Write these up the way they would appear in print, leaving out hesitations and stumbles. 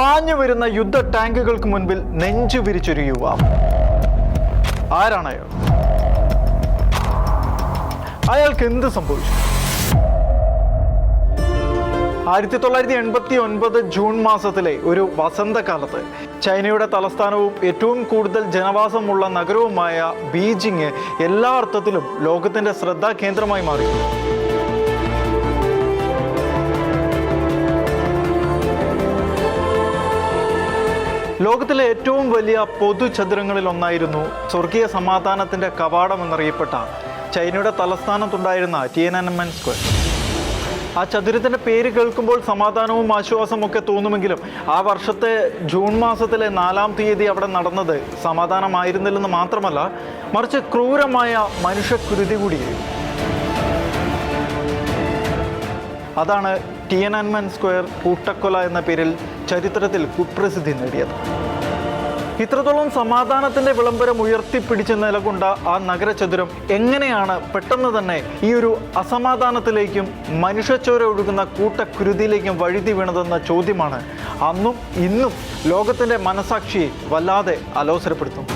പാഞ്ഞു വരുന്ന യുദ്ധ ടാങ്കുകൾക്ക് മുൻപിൽ നെഞ്ചു വിരിച്ചൊരു യുവാവ്. ആരാണ് അയാൾ? അയാൾക്ക് എന്ത് സംഭവിച്ചു? 1989 ജൂൺ മാസത്തിലെ ഒരു വസന്തകാലത്ത് ചൈനയുടെ തലസ്ഥാനവും ഏറ്റവും കൂടുതൽ ജനവാസമുള്ള നഗരവുമായ ബീജിംഗ് എല്ലാ അർത്ഥത്തിലും ലോകത്തിന്റെ ശ്രദ്ധാകേന്ദ്രമായി മാറി. ലോകത്തിലെ ഏറ്റവും വലിയ പൊതുചതുരങ്ങളിൽ ഒന്നായിരുന്നു സ്വർഗീയ സമാധാനത്തിന്റെ കവാടം എന്നറിയപ്പെട്ട ചൈനയുടെ തലസ്ഥാനത്തുണ്ടായിരുന്ന ടിയനൻമെൻ സ്ക്വയർ. ആ ചതുരത്തിന്റെ പേര് കേൾക്കുമ്പോൾ സമാധാനവും ആശ്വാസവും ഒക്കെ തോന്നുമെങ്കിലും ആ വർഷത്തെ ജൂൺ മാസത്തിലെ 4-ാം തീയതി അവിടെ നടന്നത് സമാധാനമായിരുന്നില്ലെന്ന് മാത്രമല്ല, മറിച്ച് ക്രൂരമായ മനുഷ്യക്കുരുതി കൂടിയായിരുന്നു. അതാണ് ടിയനൻമെൻ സ്ക്വയർ കൂട്ടക്കൊല എന്ന പേരിൽ ചരിത്രത്തിൽ കുപ്രസിദ്ധി നേടിയത്. ഇത്രത്തോളം സമാധാനത്തിന്റെ വിളംബരം ഉയർത്തിപ്പിടിച്ച് നിലകൊണ്ട ആ നഗരചതുരം എങ്ങനെയാണ് പെട്ടെന്ന് തന്നെ ഈ ഒരു അസമാധാനത്തിലേക്കും മനുഷ്യച്ചോര ഒഴുകുന്ന കൂട്ടക്കുരുതിയിലേക്കും വഴുതി വീണതെന്ന ചോദ്യമാണ് അന്നും ഇന്നും ലോകത്തിന്റെ മനസാക്ഷിയെ വല്ലാതെ അലോസരപ്പെടുത്തുന്നു.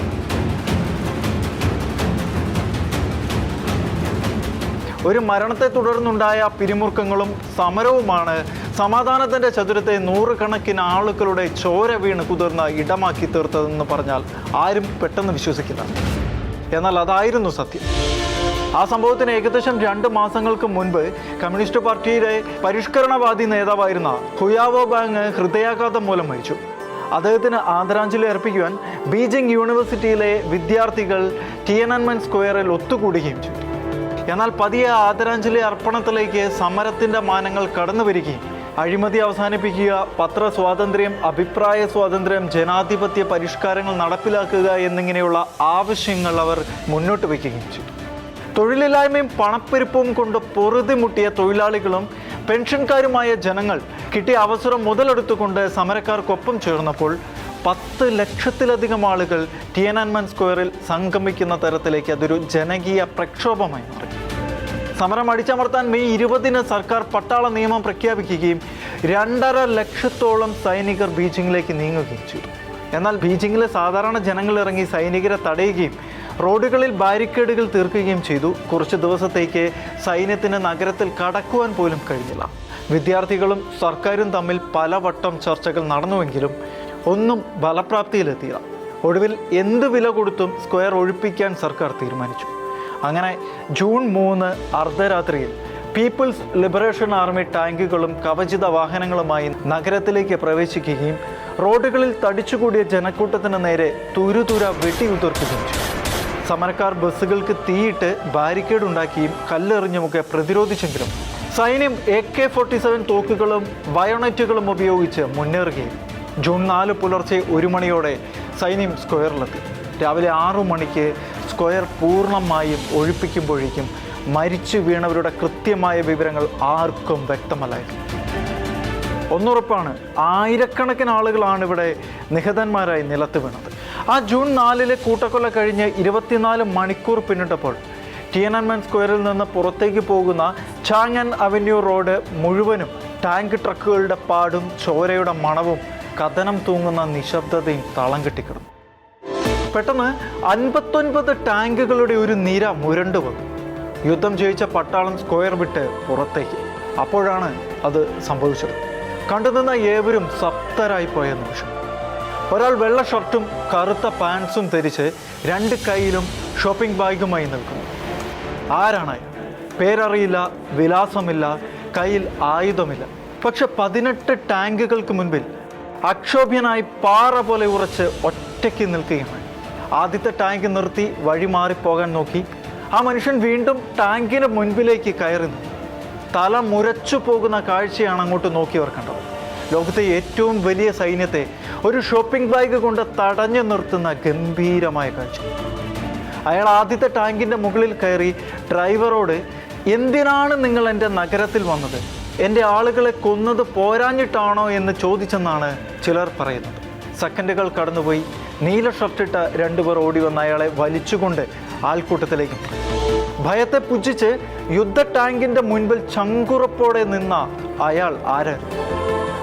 ഒരു മരണത്തെ തുടർന്നുണ്ടായ പിരിമുറുക്കങ്ങളും സമരവുമാണ് സമാധാനത്തിന്റെ ചതുരത്തെ നൂറുകണക്കിന് ആളുകളുടെ ചോര വീണ് കുതിർന്ന ഇടമാക്കി തീർത്തതെന്ന് പറഞ്ഞാൽ ആരും പെട്ടെന്ന് വിശ്വസിക്കില്ല. എന്നാൽ അതായിരുന്നു സത്യം. ആ സംഭവത്തിന് ഏകദേശം 2 മാസങ്ങൾക്ക് മുൻപ് കമ്മ്യൂണിസ്റ്റ് പാർട്ടിയുടെ പരിഷ്കരണവാദി നേതാവായിരുന്ന ഹുയാവോ ബാങ് ഹൃദയാഘാതം മൂലം മരിച്ചു. അദ്ദേഹത്തിന് ആദരാഞ്ജലി അർപ്പിക്കുവാൻ ബീജിംഗ് യൂണിവേഴ്സിറ്റിയിലെ വിദ്യാർത്ഥികൾ ടിയനൻമെൻ സ്ക്വയറിൽ ഒത്തുകൂടുകയും ചെയ്തു. എന്നാൽ പതിയെ ആദരാഞ്ജലി അർപ്പണത്തിലേക്ക് സമരത്തിന്റെ മാനങ്ങൾ കടന്നു വരികയും അഴിമതി അവസാനിപ്പിക്കുക, പത്രസ്വാതന്ത്ര്യം, അഭിപ്രായ സ്വാതന്ത്ര്യം, ജനാധിപത്യ പരിഷ്കാരങ്ങൾ നടപ്പിലാക്കുക എന്നിങ്ങനെയുള്ള ആവശ്യങ്ങൾ അവർ മുന്നോട്ട് വയ്ക്കുകയും ചെയ്തു. തൊഴിലില്ലായ്മയും പണപ്പെരുപ്പവും കൊണ്ട് പൊറുതിമുട്ടിയ തൊഴിലാളികളും പെൻഷൻകാരുമായ ജനങ്ങൾ കിട്ടിയ അവസരം മുതലെടുത്തുകൊണ്ട് സമരക്കാർക്കൊപ്പം ചേർന്നപ്പോൾ 10 ലക്ഷത്തിലധികം ആളുകൾ ടിയനൻമെൻ സ്ക്വയറിൽ സംഗമിക്കുന്ന തരത്തിലേക്ക് അതൊരു ജനകീയ പ്രക്ഷോഭമായി മാറി. സമരം അടിച്ചമർത്താൻ മെയ് 20-ന് സർക്കാർ പട്ടാള നിയമം പ്രഖ്യാപിക്കുകയും 2.5 ലക്ഷത്തോളം സൈനികർ ബീജിംഗിലേക്ക് നീങ്ങുകയും ചെയ്തു. എന്നാൽ ബീജിംഗിലെ സാധാരണ ജനങ്ങൾ ഇറങ്ങി സൈനികരെ തടയുകയും റോഡുകളിൽ ബാരിക്കേഡുകൾ തീർക്കുകയും ചെയ്തു. കുറച്ച് ദിവസത്തേക്ക് സൈന്യത്തിന് നഗരത്തിൽ കടക്കുവാൻ പോലും കഴിഞ്ഞില്ല. വിദ്യാർത്ഥികളും സർക്കാരും തമ്മിൽ പലവട്ടം ചർച്ചകൾ നടന്നുവെങ്കിലും ഒന്നും ഫലപ്രാപ്തിയിലെത്തിയില്ല. ഒടുവിൽ എന്ത് വില കൊടുത്തും സ്ക്വയർ ഒഴിപ്പിക്കാൻ സർക്കാർ തീരുമാനിച്ചു. അങ്ങനെ ജൂൺ 3 അർദ്ധരാത്രിയിൽ പീപ്പിൾസ് ലിബറേഷൻ ആർമി ടാങ്കുകളും കവചിത വാഹനങ്ങളുമായി നഗരത്തിലേക്ക് പ്രവേശിക്കുകയും റോഡുകളിൽ തടിച്ചുകൂടിയ ജനക്കൂട്ടത്തിന് നേരെ തുരുതുര വെട്ടിയുതിർക്കുകയും ചെയ്തു. സമരക്കാർ ബസ്സുകൾക്ക് തീയിട്ട് ബാരിക്കേഡ് ഉണ്ടാക്കിയും കല്ലെറിഞ്ഞുമൊക്കെ പ്രതിരോധിച്ചെങ്കിലും സൈന്യം AK-47 തോക്കുകളും ബയോണറ്റുകളും ഉപയോഗിച്ച് മുന്നേറുകയും ജൂൺ 4 പുലർച്ചെ 1 മണിയോടെ സൈന്യം സ്ക്വയറിലെത്തി. രാവിലെ 6 മണിക്ക് സ്ക്വയർ പൂർണ്ണമായും ഒഴിപ്പിക്കുമ്പോഴേക്കും മരിച്ചു വീണവരുടെ കൃത്യമായ വിവരങ്ങൾ ആർക്കും വ്യക്തമല്ലായിരുന്നു. ഒന്നുറപ്പാണ്, ആയിരക്കണക്കിന് ആളുകളാണ് ഇവിടെ നിഹതന്മാരായി നിലത്ത് വീണത്. ആ ജൂൺ 4-ലെ കൂട്ടക്കൊല കഴിഞ്ഞ് 24 മണിക്കൂർ പിന്നിട്ടപ്പോൾ ടിയനൻമെൻ സ്ക്വയറിൽ നിന്ന് പുറത്തേക്ക് പോകുന്ന ചാങ്അൻ അവന്യൂ റോഡ് മുഴുവനും ടാങ്ക് ട്രക്കുകളുടെ പാടും ചോരയുടെ മണവും കഥനം തൂങ്ങുന്ന നിശബ്ദതയും തളം കെട്ടിക്കിടന്നു. പെട്ടെന്ന് 59 ടാങ്കുകളുടെ ഒരു നിര മുരണ്ടു വന്നു. യുദ്ധം ജയിച്ച പട്ടാളം സ്ക്വയർ വിട്ട് പുറത്തേക്ക്. അപ്പോഴാണ് അത് സംഭവിച്ചത്. കണ്ടുനിന്ന ഏവരും സപ്തരായി പോയ നിമിഷം. ഒരാൾ വെള്ള ഷർട്ടും കറുത്ത പാൻസും ധരിച്ച് 2 കൈയിലും ഷോപ്പിംഗ് ബാഗുമായി നിൽക്കുന്നു. ആരാണ്? പേരറിയില്ല, വിലാസമില്ല, കയ്യിൽ ആയുധമില്ല. പക്ഷെ 18 ടാങ്കുകൾക്ക് മുൻപിൽ അക്ഷോഭ്യനായി പാറ പോലെ ഉറച്ച് ഒറ്റയ്ക്ക് നിൽക്കുകയാണ്. ആദ്യത്തെ ടാങ്ക് നിർത്തി വഴി മാറിപ്പോകാൻ നോക്കി. ആ മനുഷ്യൻ വീണ്ടും ടാങ്കിന് മുൻപിലേക്ക് കയറി നിന്നു. തല മുരച്ചു പോകുന്ന കാഴ്ചയാണ് അങ്ങോട്ട് നോക്കിയവർ കണ്ടത്. ലോകത്തെ ഏറ്റവും വലിയ സൈന്യത്തെ ഒരു ഷോപ്പിംഗ് ബാഗ് കൊണ്ട് തടഞ്ഞു നിർത്തുന്ന ഗംഭീരമായ കാഴ്ച. അയാൾ ആദ്യത്തെ ടാങ്കിൻ്റെ മുകളിൽ കയറി ഡ്രൈവറോട്, എന്തിനാണ് നിങ്ങൾ എൻ്റെ നഗരത്തിൽ വന്നത്? എൻ്റെ ആളുകളെ കൊന്നത് പോരാഞ്ഞിട്ടാണോ എന്ന് ചോദിച്ചെന്നാണ് ചിലർ പറയുന്നത്. സെക്കൻഡുകൾ കടന്നുപോയി. നീല ഷർട്ടിട്ട 2 പേർ ഓടി വന്ന് അയാളെ വലിച്ചുകൊണ്ട് ആൾക്കൂട്ടത്തിലേക്ക്. ഭയത്തെ പുച്ഛിച്ച് യുദ്ധ ടാങ്കിൻ്റെ മുൻപിൽ ചങ്കുറപ്പോടെ നിന്ന അയാൾ ആരായിരുന്നു?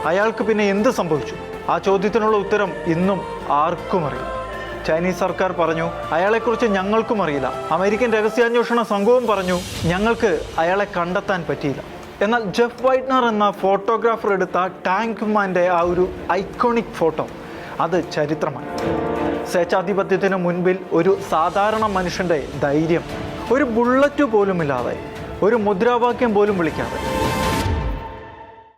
അയാൾക്ക് പിന്നെ എന്ത് സംഭവിച്ചു? ആ ചോദ്യത്തിനുള്ള ഉത്തരം ഇന്നും ആർക്കും അറിയില്ല. ചൈനീസ് സർക്കാർ പറഞ്ഞു അയാളെക്കുറിച്ച് ഞങ്ങൾക്കും അറിയില്ല. അമേരിക്കൻ രഹസ്യാന്വേഷണ സംഘവും പറഞ്ഞു ഞങ്ങൾക്ക് അയാളെ കണ്ടെത്താൻ പറ്റിയില്ല. എന്നാൽ ജെഫ് വൈറ്റ്നർ എന്ന ഫോട്ടോഗ്രാഫർ എടുത്ത ടാങ്ക് മാൻ്റെ ആ ഒരു ഐക്കോണിക് ഫോട്ടോ അത് ചരിത്രമായി. സ്വേച്ഛാധിപത്യത്തിന് മുൻപിൽ ഒരു സാധാരണ മനുഷ്യൻ്റെ ധൈര്യം, ഒരു ബുള്ളറ്റ് പോലുമില്ലാതെ, ഒരു മുദ്രാവാക്യം പോലും വിളിക്കാതെ